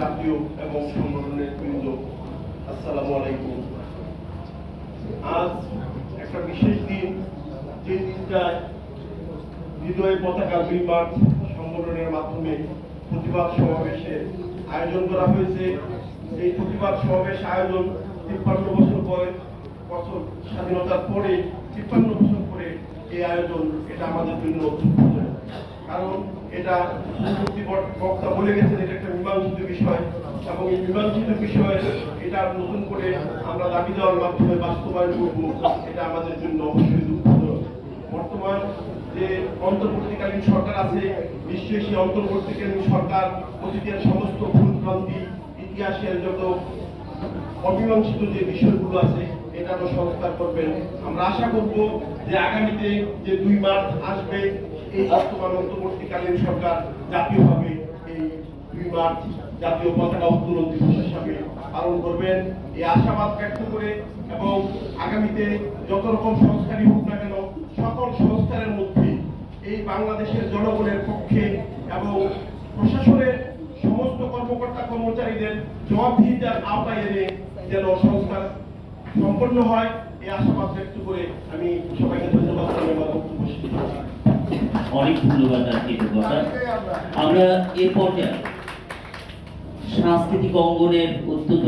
জাতীয় এবং সংগঠনের বৃন্দ, আসসালামু আলাইকুম। আজ একটা বিশেষ দিন, যে দিনটায় হৃদয় পতাকা দুই মার্চ সংগঠনের মাধ্যমে প্রতিবাদ সমাবেশের আয়োজন করা হয়েছে। এই প্রতিবাদ সমাবেশ আয়োজন 53 বছর স্বাধীনতার পরে, 53 বছর পরে এই আয়োজন, এটা আমাদের জন্য অত্যন্ত, কারণ এটা পূর্ববর্তী বক্তা বলে গেছেন এটা একটা মীমাংসিত বিষয়, এবং এই মীমাংসিত বিষয়ে এটা নতুন করে আমরা দাবি দেওয়ার মাধ্যমে বাস্তবায়ন করব, এটা আমাদের জন্য অবশ্যই দুঃখজনক। বর্তমান যে অন্তর্বর্তীকালীন সরকার আছে, নিশ্চয়ই সেই অন্তর্বর্তীকালীন সরকার অতীতের সমস্ত ভুলভ্রান্তি, ইতিহাসের যত অমীমাংসিত যে বিষয়গুলো আছে এটারও সংস্কার করবেন। আমরা আশা করব যে আগামীতে যে 2 মার্চ আসবে, এই বর্তমান অন্তর্বর্তীকালীন সরকার জাতীয়ভাবে এই 2 মার্চ জাতীয় পতাকা উত্তোলন দিবস হিসাবে পালন করবেন, এই আশাবাদ ব্যক্ত করে, এবং আগামীতে যত রকম সংস্কারই হোক না কেন, সকল সংস্কারের মধ্যে এই বাংলাদেশের জনগণের পক্ষে এবং প্রশাসনের সমস্ত কর্মকর্তা কর্মচারীদের জবাবদিহিতার আওতায় এনে যেন সংস্কার সম্পন্ন হয়, এই আশাবাদ ব্যক্ত করে আমি সবাইকে ধন্যবাদ জানাই। অনেক ধন্যবাদ। আমরা এ পর্যায়ে সাংস্কৃতিক অঙ্গনের অত্যন্ত